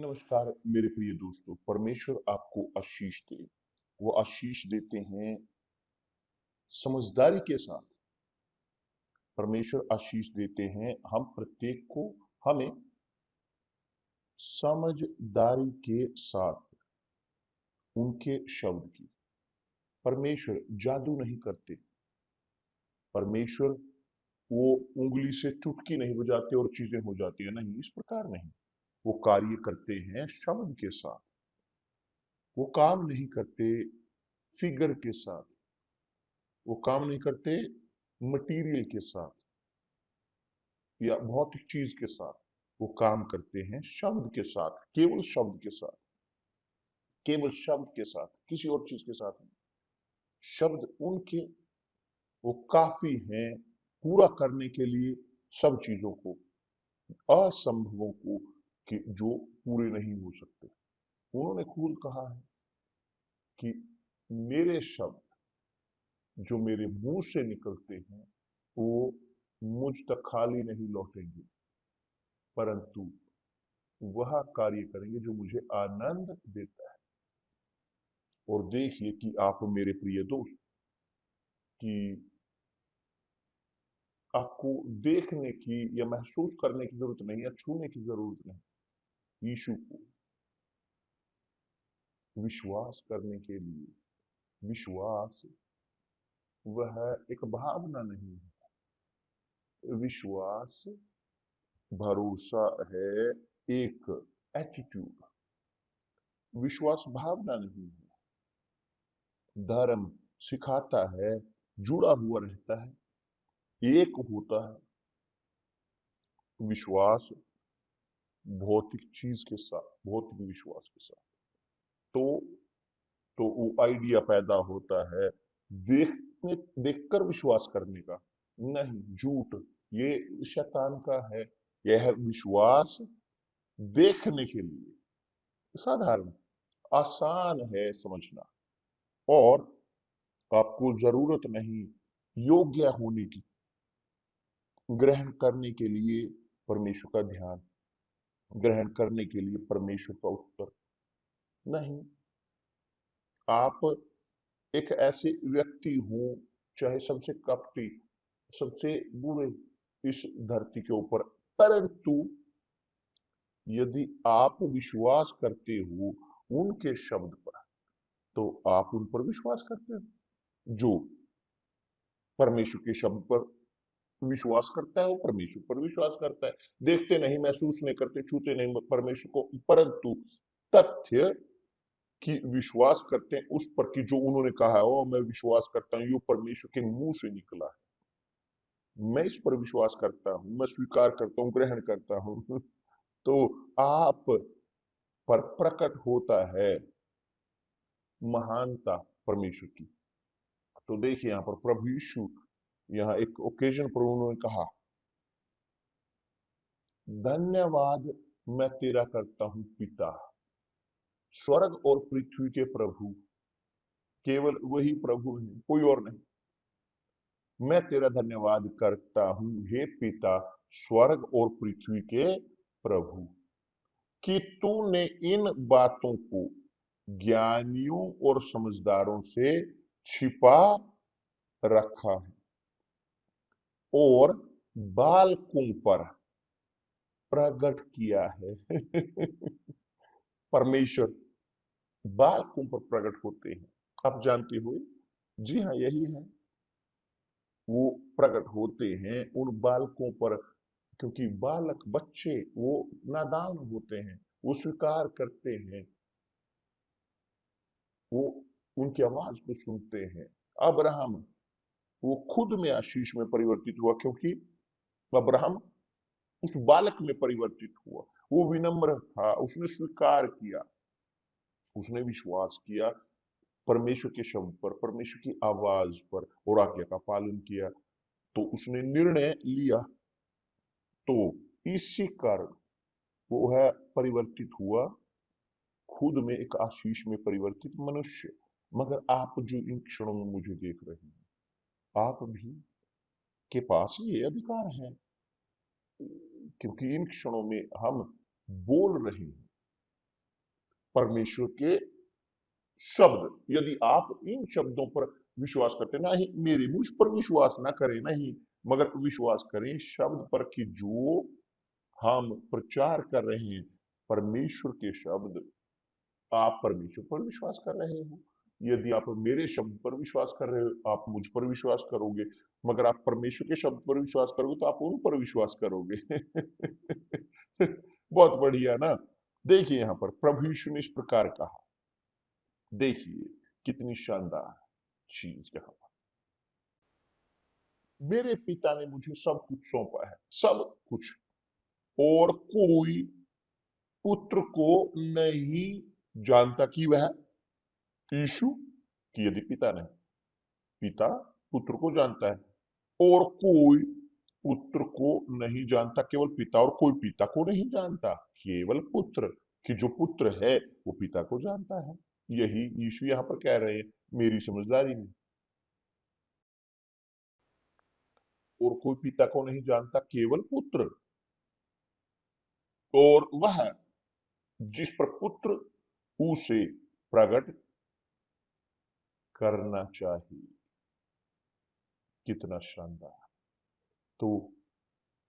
नमस्कार मेरे प्रिय दोस्तों। परमेश्वर आपको आशीष दे। वो आशीष देते हैं समझदारी के साथ। परमेश्वर आशीष देते हैं हम प्रत्येक को। हमें समझदारी के साथ उनके शब्द की। परमेश्वर जादू नहीं करते। परमेश्वर वो उंगली से चुटकी नहीं बजाते और चीजें हो जाती है, नहीं, इस प्रकार नहीं। वो कार्य करते हैं शब्द के साथ। वो काम नहीं करते फिगर के साथ। वो काम नहीं करते मटेरियल के साथ या भौतिक चीज के साथ। वो काम करते हैं शब्द के साथ, केवल शब्द के साथ, केवल शब्द के साथ, किसी और चीज के साथ नहीं। शब्द उनके वो काफी हैं पूरा करने के लिए सब चीजों को, असंभवों को, कि जो पूरे नहीं हो सकते। उन्होंने खुद कहा है कि मेरे शब्द जो मेरे मुंह से निकलते हैं वो मुझ तक खाली नहीं लौटेंगे, परंतु वह कार्य करेंगे जो मुझे आनंद देता है। और देखिए कि आप मेरे प्रिय दोस्त, कि आपको देखने की या महसूस करने की जरूरत नहीं, या छूने की जरूरत नहीं। यीशु को विश्वास करने के लिए, विश्वास वह एक भावना नहीं है। विश्वास भरोसा है, एक एटीट्यूड। विश्वास भावना नहीं है। धर्म सिखाता है, जुड़ा हुआ रहता है, एक होता है। विश्वास भौतिक चीज के साथ, भौतिक विश्वास के साथ, तो तो वो आइडिया पैदा होता है देखने देखकर विश्वास करने का। नहीं, झूठ, ये शैतान का है। यह विश्वास देखने के लिए साधारण, आसान है समझना, और आपको जरूरत नहीं योग्य होने की ग्रहण करने के लिए परमेश्वर का ध्यान, ग्रहण करने के लिए परमेश्वर का उत्तर। नहीं, आप एक ऐसे व्यक्ति हो, चाहे सबसे कपटी, सबसे बुरे इस धरती के ऊपर, परंतु यदि आप विश्वास करते हो उनके शब्द पर, तो आप उन पर विश्वास करते हो। जो परमेश्वर के शब्द पर विश्वास करता है वो परमेश्वर पर विश्वास करता है। देखते नहीं, महसूस नहीं करते, छूते नहीं परमेश्वर को, परंतु तथ्य कि विश्वास करते हैं उस पर कि जो उन्होंने कहा है, वो मैं विश्वास करता हूं, ये परमेश्वर के मुंह से निकला है, मैं इस पर विश्वास करता हूं, मैं स्वीकार करता हूं, ग्रहण करता हूं। तो आप पर प्रकट होता है महानता परमेश्वर की। तो देखिए यहां पर प्रभु यीशु, यहां एक ओकेजन पर उन्होंने कहा, धन्यवाद मैं तेरा करता हूं पिता, स्वर्ग और पृथ्वी के प्रभु, केवल वही प्रभु है, कोई और नहीं। मैं तेरा धन्यवाद करता हूं हे पिता, स्वर्ग और पृथ्वी के प्रभु, कि तूने इन बातों को ज्ञानियों और समझदारों से छिपा रखा है और बालकों पर प्रकट किया है। परमेश्वर बालकों पर प्रकट होते हैं, आप जानते हुए। जी हाँ, यही है, वो प्रकट होते हैं उन बालकों पर, क्योंकि बालक बच्चे वो नादान होते हैं, वो स्वीकार करते हैं, वो उनकी आवाज को सुनते हैं। अब्राहम वो खुद में आशीष में परिवर्तित हुआ, क्योंकि अब्राहम उस बालक में परिवर्तित हुआ। वो विनम्र था, उसने स्वीकार किया, उसने विश्वास किया परमेश्वर के शब्द पर, परमेश्वर की आवाज पर, और आज्ञा का पालन किया। तो उसने निर्णय लिया, तो इसी कारण वो है परिवर्तित हुआ, खुद में एक आशीष में परिवर्तित मनुष्य। मगर आप जो इन क्षणों में मुझे देख रहे हैं, आप भी के पास ये अधिकार है, क्योंकि इन क्षणों में हम बोल रहे हैं, परमेश्वर के शब्द। यदि आप इन शब्दों पर विश्वास करते, ना ही मेरे मुझ पर विश्वास ना करें, नहीं, मगर विश्वास करें शब्द पर कि जो हम प्रचार कर रहे हैं परमेश्वर के शब्द, आप परमेश्वर पर विश्वास कर रहे हो। यदि आप मेरे शब्द पर विश्वास कर रहे हो, आप मुझ पर विश्वास करोगे, मगर आप परमेश्वर के शब्द पर विश्वास करोगे तो आप उन पर विश्वास करोगे। बहुत बढ़िया ना। देखिए यहां पर प्रभु यीशु ने इस प्रकार कहा, देखिए कितनी शानदार चीज यहां पर, मेरे पिता ने मुझे सब कुछ सौंपा है, सब कुछ, और कोई पुत्र को नहीं जानता कि वह यीशु, कि यदि पिता नहीं, पिता पुत्र को जानता है, और कोई पुत्र को नहीं जानता केवल पिता, और कोई पिता को नहीं जानता केवल पुत्र, कि जो पुत्र है वो पिता को जानता है। यही यीशु यहां पर कह रहे हैं मेरी समझदारी में। और कोई पिता को नहीं जानता केवल पुत्र, और वह जिस पर पुत्र उसे प्रकट करना चाहिए। कितना शानदार। तो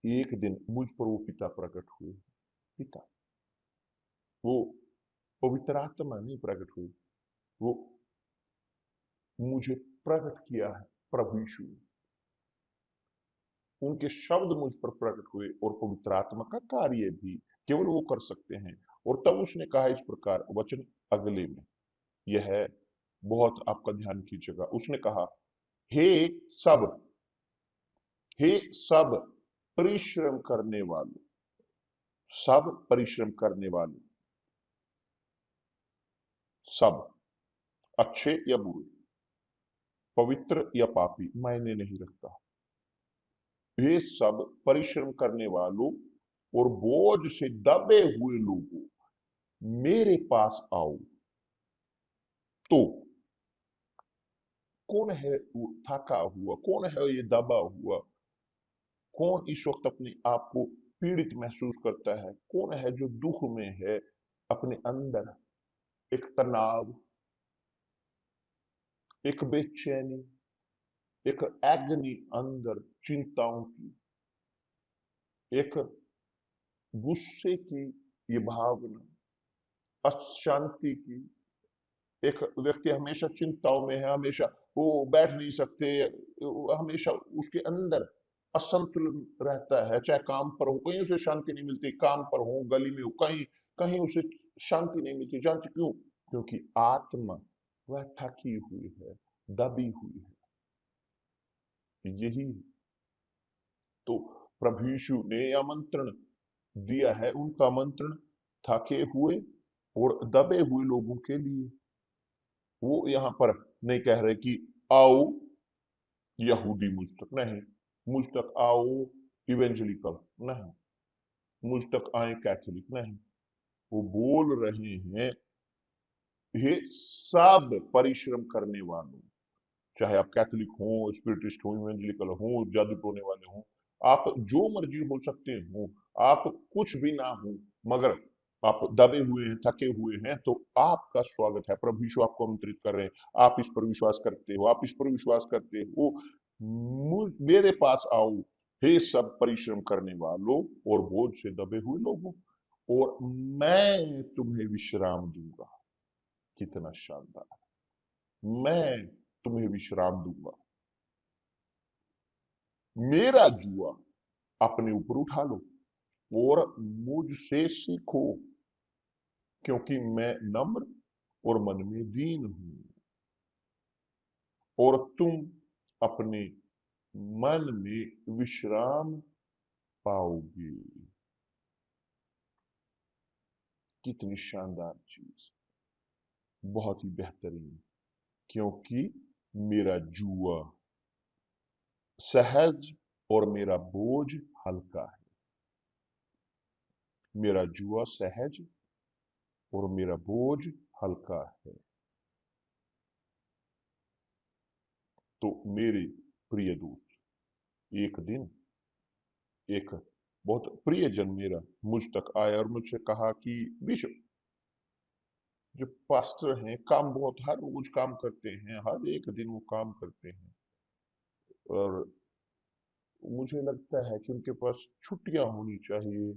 एक दिन मुझ पर वो पिता प्रकट हुए। पिता, वो पवित्र आत्मा नहीं प्रकट हुई, वो मुझे प्रकट किया है प्रभु यीशु ने। उनके शब्द मुझ पर प्रकट हुए, और पवित्र आत्मा का कार्य भी केवल वो कर सकते हैं। और तब उसने कहा इस प्रकार, वचन अगले में, यह है बहुत आपका ध्यान कीजिएगा। उसने कहा, हे सब, हे सब परिश्रम करने वालों, सब परिश्रम करने वालों, सब, अच्छे या बुरे, पवित्र या पापी, मायने नहीं रखता, ये सब परिश्रम करने वालों और बोझ से दबे हुए लोगों, मेरे पास आओ। तो कौन है वो थका हुआ, कौन है ये दबा हुआ, कौन इस वक्त अपने आप को पीड़ित महसूस करता है, कौन है जो दुख में है, अपने अंदर एक तनाव, एक बेचैनी, एक एग्नी अंदर, चिंताओं की, एक गुस्से की ये भावना, अशांति की। एक व्यक्ति हमेशा चिंताओं में है, हमेशा वो बैठ नहीं सकते, हमेशा उसके अंदर असंतुलन रहता है। चाहे काम पर हो, कहीं उसे शांति नहीं मिलती, काम पर हो, गली में हो, कहीं कहीं उसे शांति नहीं मिलती। जानते क्यों? क्योंकि आत्मा वह थकी हुई है, दबी हुई है। यही तो प्रभु यीशु ने आमंत्रण दिया है, उनका आमंत्रण थके हुए और दबे हुए लोगों के लिए। वो यहां पर नहीं कह रहे कि आओ यहूदी मुझ तक, नहीं, मुझ तक आओ इवेंजलिकल, नहीं, मुझ तक आए कैथोलिक, नहीं। वो बोल रहे हैं, ये सब परिश्रम करने वालों, चाहे आप कैथोलिक हो, स्पिरिटिस्ट हो, इवेंजलिकल हो, जादू टोने वाले हो, आप जो मर्जी हो सकते हो, आप कुछ भी ना हो, मगर आप दबे हुए हैं, थके हुए हैं, तो आपका स्वागत है। प्रभु यीशु आपको आमंत्रित कर रहे हैं। आप इस पर विश्वास करते हो, आप इस पर विश्वास करते हो, मेरे पास आओ, हे सब परिश्रम करने वालों और बोझ से दबे हुए लोगों, और मैं तुम्हें विश्राम दूंगा। कितना शानदार। मैं तुम्हें विश्राम दूंगा। मेरा जुआ अपने ऊपर उठा लो और मुझसे सीखो, क्योंकि मैं नम्र और मन में दीन हूं, और तुम अपने मन में विश्राम पाओगे। कितनी शानदार चीज, बहुत ही बेहतरीन। क्योंकि मेरा जुआ सहज और मेरा बोझ हल्का है। मेरा जुआ सहज और मेरा बोझ हल्का है। तो मेरे प्रिय दोस्त, एक दिन एक बहुत प्रियजन मेरा मुझ तक आया और मुझसे कहा कि विश्व, जो पास्टर हैं काम बहुत हर रोज काम करते हैं, हर एक दिन वो काम करते हैं, और मुझे लगता है कि उनके पास छुट्टियां होनी चाहिए,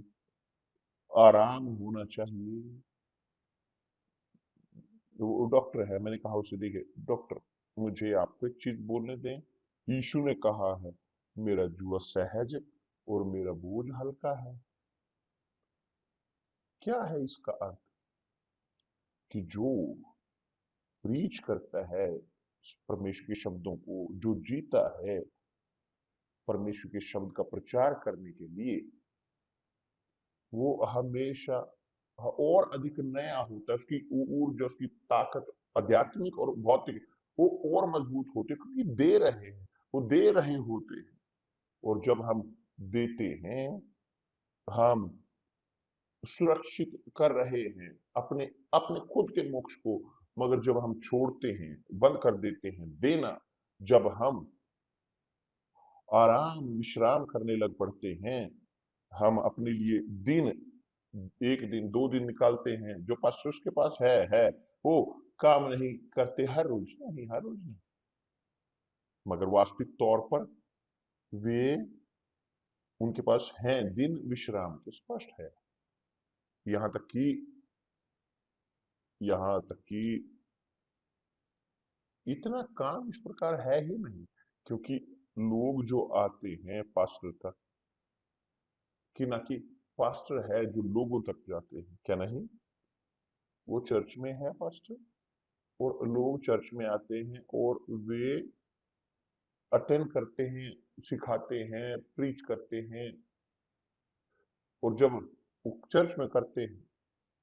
आराम होना चाहिए। वो डॉक्टर है, मैंने कहा उसे, देखिए डॉक्टर, मुझे आपको एक चीज बोलने दें। यीशु ने कहा है, मेरा जुआ सहज और मेरा बोझ हल्का है। क्या है इसका अर्थ? कि जो प्रीच करता है परमेश्वर के शब्दों को, जो जीता है परमेश्वर के शब्द का प्रचार करने के लिए, वो हमेशा और अधिक नया होता है। उसकी ऊर्जा, उसकी ताकत, आध्यात्मिक और भौतिक, वो और मजबूत होते हैं, क्योंकि दे रहे हैं, वो दे रहे होते हैं। और जब हम देते हैं, हम सुरक्षित कर रहे हैं अपने अपने खुद के मोक्ष को। मगर जब हम छोड़ते हैं, बंद कर देते हैं देना, जब हम आराम विश्राम करने लग पड़ते हैं, हम अपने लिए दिन, एक दिन दो दिन निकालते हैं, जो पास्टर्स के पास है, वो काम नहीं करते हर रोज, नहीं हर रोज नहीं, मगर वास्तविक तौर पर वे, उनके पास हैं दिन विश्राम के, स्पष्ट है। यहां तक कि यहां तक कि इतना काम इस प्रकार है ही नहीं, क्योंकि लोग जो आते हैं पास्टर तक, कि ना कि पास्टर है जो लोगों तक जाते हैं, क्या नहीं? वो चर्च में है पास्टर, और लोग चर्च में आते हैं और वे अटेंड करते हैं, सिखाते हैं, प्रीच करते हैं। और जब वो चर्च में करते हैं,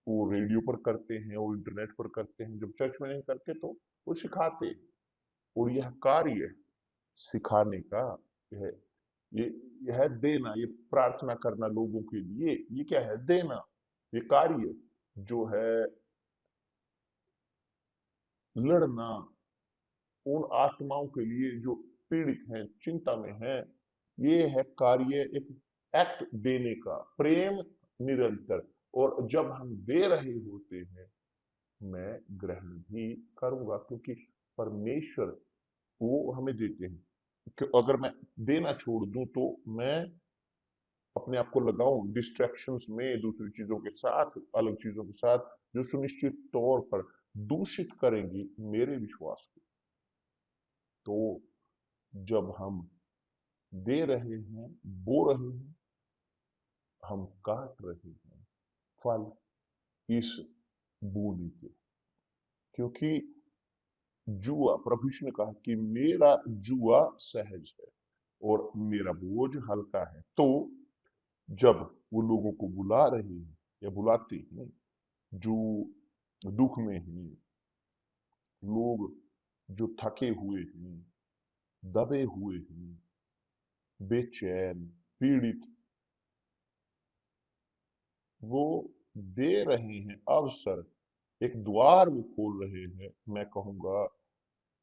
वो रेडियो पर करते हैं और इंटरनेट पर करते हैं। जब चर्च में नहीं करते तो वो सिखाते हैं। और यह कार्य सिखाने का, यह ये यह है देना, ये प्रार्थना करना लोगों के लिए, ये क्या है? देना। ये कार्य जो है लड़ना उन आत्माओं के लिए जो पीड़ित हैं, चिंता में हैं, ये है कार्य, एक एक्ट देने का, प्रेम निरंतर। और जब हम दे रहे होते हैं, मैं ग्रहण भी करूंगा, क्योंकि परमेश्वर वो हमें देते हैं। अगर मैं देना छोड़ दूं तो मैं अपने आप को लगाऊं डिस्ट्रैक्शंस में, दूसरी चीजों के साथ, अलग चीजों के साथ, जो सुनिश्चित तौर पर दूषित करेंगी मेरे विश्वास को। तो जब हम दे रहे हैं, बो रहे हैं, हम काट रहे हैं फल इस बोने के। क्योंकि जुआ, प्रभु यीशु ने कहा कि मेरा जुआ सहज है और मेरा बोझ हल्का है। तो जब वो लोगों को बुला रहे हैं या बुलाते हैं जो दुख में हैं, लोग जो थके हुए हैं, दबे हुए हैं, बेचैन, पीड़ित, वो दे रहे हैं अवसर, एक द्वार वो खोल रहे हैं। मैं कहूंगा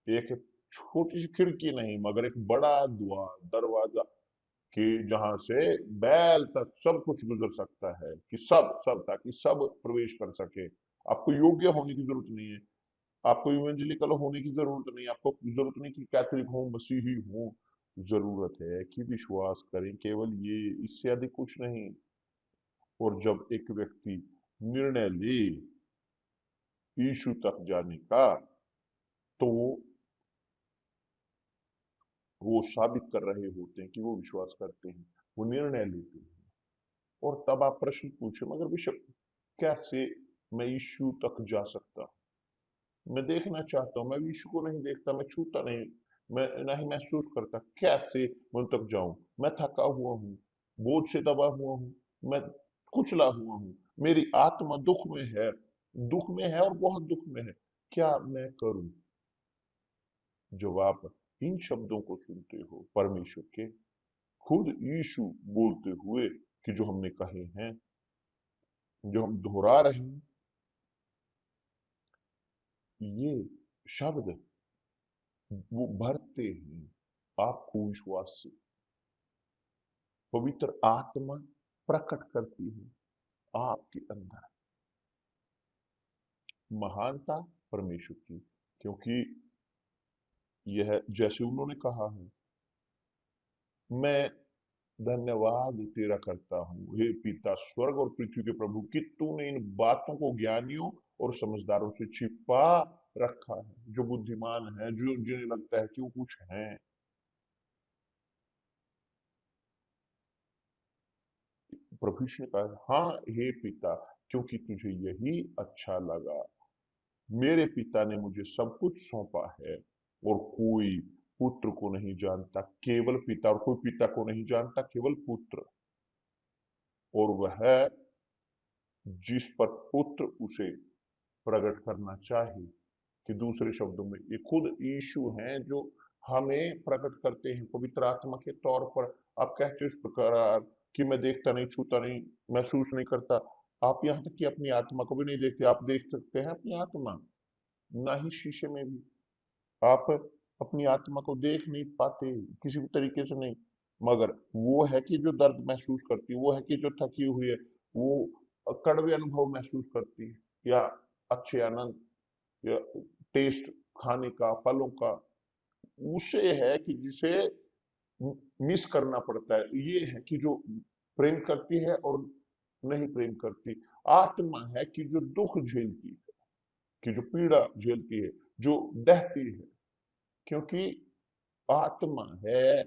एक छोटी सी खिड़की नहीं, मगर एक बड़ा द्वार, दरवाजा, कि जहां से बैल तक सब कुछ गुजर सकता है, कि सब सब ताकि सब प्रवेश कर सके। आपको योग्य होने की जरूरत नहीं है, आपको इवेंजेलिकल होने की जरूरत नहीं है, आपको जरूरत नहीं कि कैथोलिक हो, मसीही हो। जरूरत है कि विश्वास करें, केवल ये, इससे अधिक कुछ नहीं। और जब एक व्यक्ति निर्णय ले यीशु तक जाने का, तो वो साबित कर रहे होते हैं कि वो विश्वास करते हैं, वो निर्णय लेते हैं। और तब आप प्रश्न पूछे, मगर बिशप कैसे मैं यीशु तक जा सकता? मैं देखना चाहता हूं, मैं यीशु को नहीं देखता, मैं छूता नहीं, मैं नहीं महसूस करता, कैसे मैं उन तक जाऊं? मैं थका हुआ हूं, बोझ से दबा हुआ हूं, मैं कुचला हुआ हूं, मेरी आत्मा दुख में है, दुख में है और बहुत दुख में है। क्या मैं करूं? जब आप इन शब्दों को सुनते हो परमेश्वर के, खुद यीशु बोलते हुए, कि जो हमने कहे हैं, जो हम दोहरा रहे हैं, ये शब्द वो भरते हैं आपको विश्वास से। पवित्र आत्मा प्रकट करती है आपके अंदर। महानता परमेश्वर की, क्योंकि यह जैसे उन्होंने कहा है, मैं धन्यवाद तेरा करता हूं हे पिता स्वर्ग और पृथ्वी के प्रभु कि तूने इन बातों को ज्ञानियों और समझदारों से छिपा रखा है, जो बुद्धिमान है, जो जिन्हें लगता है कि वो कुछ है। प्रभु ने कहा, हाँ हे पिता, क्योंकि तुझे यही अच्छा लगा। मेरे पिता ने मुझे सब कुछ सौंपा है, और कोई पुत्र को नहीं जानता केवल पिता, और कोई पिता को नहीं जानता केवल पुत्र, और वह जिस पर पुत्र उसे प्रकट करना चाहे। कि दूसरे शब्दों में ये खुद यीशु हैं जो हमें प्रकट करते हैं पवित्र आत्मा के तौर पर। आप कहते हो इस प्रकार कि मैं देखता नहीं, छूता नहीं, महसूस नहीं करता। आप यहाँ तक कि अपनी आत्मा को भी नहीं देखते। आप देख सकते हैं अपनी आत्मा? ना ही शीशे में भी आप अपनी आत्मा को देख नहीं पाते किसी भी तरीके से नहीं। मगर वो है कि जो दर्द महसूस करती है, वो है कि जो थकी हुई है, वो कड़वे अनुभव महसूस करती है, या अच्छे आनंद, या टेस्ट खाने का, फलों का, उसे है कि जिसे मिस करना पड़ता है। ये है कि जो प्रेम करती है और नहीं प्रेम करती। आत्मा है कि जो दुख झेलती है, कि जो पीड़ा झेलती है, जो डहती है, क्योंकि आत्मा है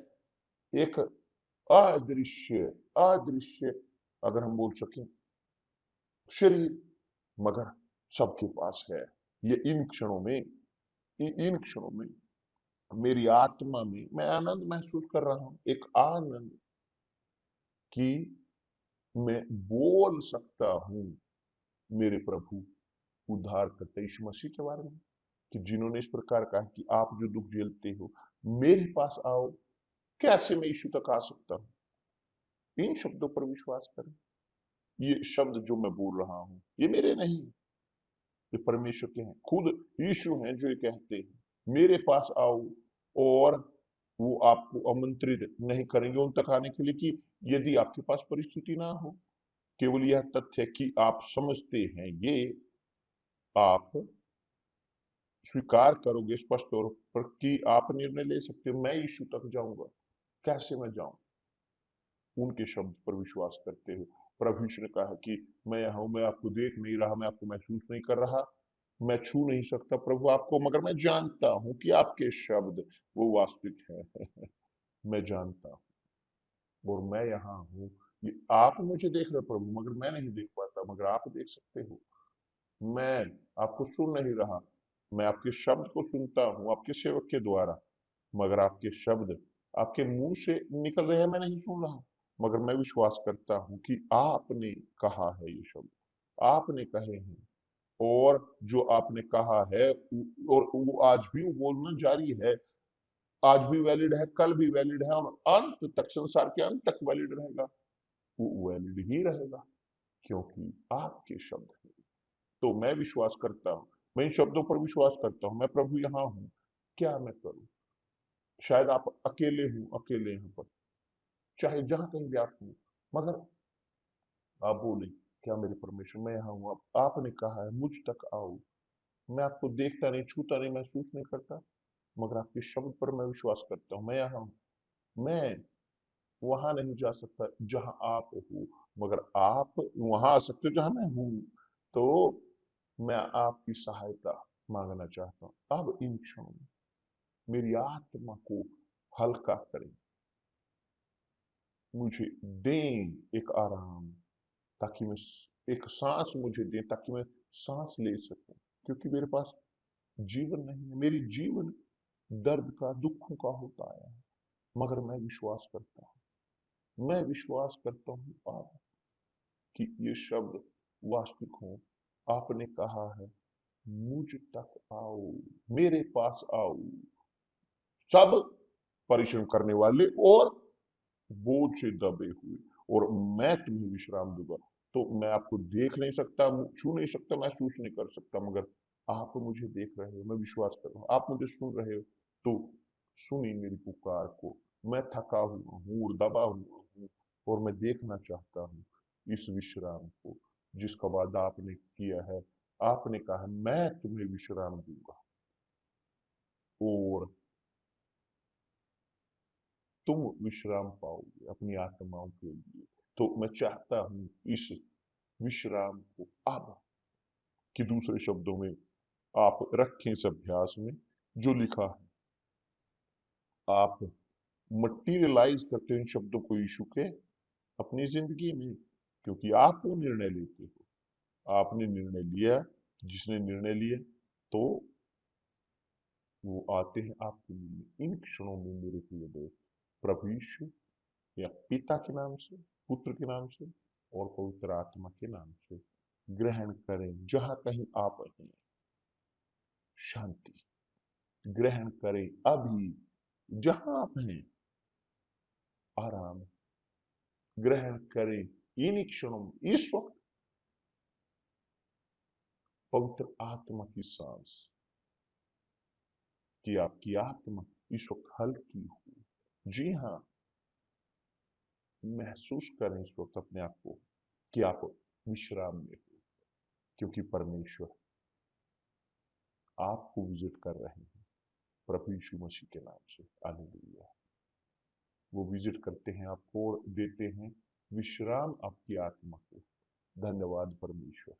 एक अदृश्य, अदृश्य अगर हम बोल सकें शरीर, मगर सबके पास है। ये इन क्षणों में, इन क्षणों में मेरी आत्मा में मैं आनंद महसूस कर रहा हूं, एक आनंद कि मैं बोल सकता हूं मेरे प्रभु उद्धार करते यीशु मसीह के बारे में, कि जिन्होंने इस प्रकार कहा कि आप जो दुख झेलते हो मेरे पास आओ। कैसे मैं यीशु तक आ सकता हूं? इन शब्दों पर विश्वास करें। ये शब्द जो मैं बोल रहा हूं ये मेरे नहीं, ये परमेश्वर के हैं। खुद यीशु हैं जो ये कहते हैं मेरे पास आओ, और वो आपको आमंत्रित नहीं करेंगे उन तक आने के लिए कि यदि आपके पास परिस्थिति ना हो। केवल यह तथ्य कि आप समझते हैं, ये आप स्वीकार करोगे स्पष्ट तौर पर कि आप निर्णय ले सकते हो, मैं यीशु तक जाऊंगा। कैसे मैं जाऊं? उनके शब्द पर विश्वास करते हो। प्रभु यीशु ने कहा कि मैं यहाँ हूं, मैं आपको देख नहीं रहा, मैं आपको महसूस नहीं कर रहा, मैं छू नहीं सकता प्रभु आपको, मगर मैं जानता हूं कि आपके शब्द वो वास्तविक है। मैं जानता हूं और मैं यहाँ हूं। ये आप मुझे देख रहे हो प्रभु, मगर मैं नहीं देख पाता, मगर आप देख सकते हो। मैं आपको सुन नहीं रहा, मैं आपके शब्द को सुनता हूं आपके सेवक के द्वारा, मगर आपके शब्द आपके मुंह से निकल रहे हैं, मैं नहीं सुन रहा। मगर मैं विश्वास करता हूं कि आपने कहा है, ये शब्द आपने कहे हैं, और जो आपने कहा है और वो आज भी वो बोलना जारी है। आज भी वैलिड है, कल भी वैलिड है, और अंत तक, संसार के अंत तक वैलिड रहेगा। वो वैलिड ही रहेगा, क्योंकि आपके शब्द हैं। तो मैं विश्वास करता हूं, मैं इन शब्दों पर विश्वास करता हूं। मैं प्रभु यहां हूं, क्या मैं करूं? शायद आप अकेले हूं, अकेले यहाँ पर, चाहे जहां कहीं भी आप हो, मगर आप बोले, क्या मेरे परमेश्वर मैं यहाँ हूं, आपने कहा है मुझ तक आओ। मैं आपको देखता नहीं, छूता नहीं, महसूस नहीं करता, मगर आपके शब्द पर मैं विश्वास करता हूं। मैं यहाँ हूं। मैं वहां नहीं जा सकता जहां आप हो, मगर आप वहां आ सकते हो जहां मैं हूं। तो मैं आपकी सहायता मांगना चाहता हूं अब इन क्षणों में। मेरी आत्मा को हल्का करें, मुझे दें एक आराम, ताकि मैं एक सांस मुझे दें, ताकि मैं सांस ले सकूं, क्योंकि मेरे पास जीवन नहीं है। मेरी जीवन दर्द का, दुखों का होता आया है, मगर मैं विश्वास करता हूं, मैं विश्वास करता हूं आप कि ये शब्द वास्तविक हो। आपने कहा है मुझ तक आओ, मेरे पास आओ, सब परिश्रम करने वाले और बोझ से दबे हुए, और मैं तुम्हें विश्राम दूंगा। तो मैं आपको देख नहीं सकता, छू नहीं सकता, महसूस नहीं कर सकता, मगर आप मुझे देख रहे हो, मैं विश्वास कर रहा हूं आप मुझे सुन रहे हो। तो सुनी मेरी पुकार को। मैं थका हुआ हूं और दबा हुआ हूं, और मैं देखना चाहता हूं इस विश्राम को जिसका वादा आपने किया है। आपने कहा मैं तुम्हें विश्राम दूंगा और तुम विश्राम पाओगे अपनी आत्माओं के लिए। तो मैं चाहता हूं इस विश्राम को अब कि दूसरे शब्दों में आप रखें इस अभ्यास में जो लिखा है, आप मटीरियलाइज करते हैं इन शब्दों को यीशु के अपनी जिंदगी में, क्योंकि आप वो निर्णय लेते हो। आपने निर्णय लिया, जिसने निर्णय लिया तो वो आते हैं आपको मिलने। इन क्षणों में मेरे प्रिय दोस्त, प्रभु यीशु या पिता के नाम से, पुत्र के नाम से और पवित्र आत्मा के नाम से ग्रहण करें। जहां कहीं आप हैं, शांति ग्रहण करें। अभी जहां आप हैं, आराम ग्रहण करें। इन क्षणों में इस वक्त पवित्र आत्मा की सांस, कि आपकी आत्मा इस वक्त हल्की हो। जी हाँ, महसूस करें इस वक्त अपने आप को कि आप विश्राम में हो, क्योंकि परमेश्वर आपको विजिट कर रहे हैं प्रभु यीशु मसीह के नाम से। हालेलुया। वो विजिट करते हैं आपको और देते हैं विश्राम आपकी आत्मा को। धन्यवाद परमेश्वर।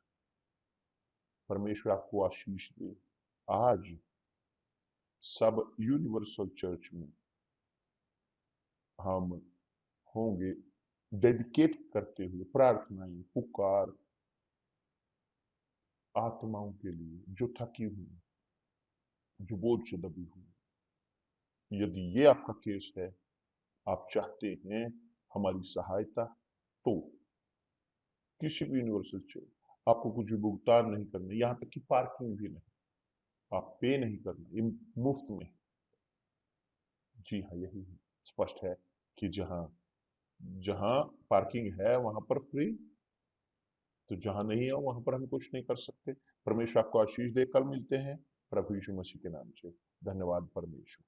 परमेश्वर आपको आशीष दे। आज सब यूनिवर्सल चर्च में हम होंगे डेडिकेट करते हुए प्रार्थनाएं, पुकार आत्माओं के लिए जो थकी हुई, जो बोझ से दबी हुई। यदि ये आपका केस है, आप चाहते हैं हमारी सहायता, तो किसी भी यूनिवर्सल चर्च, आपको कुछ भी भुगतान नहीं करना, यहां तक कि पार्किंग भी नहीं, आप पे नहीं करना, ये मुफ्त में। जी हाँ, यही स्पष्ट है कि जहां जहां पार्किंग है वहां पर फ्री, तो जहां नहीं है वहां पर हम कुछ नहीं कर सकते। परमेश्वर आपको आशीष दे। कल मिलते हैं प्रभु यीशु मसीह के नाम से। धन्यवाद परमेश्वर।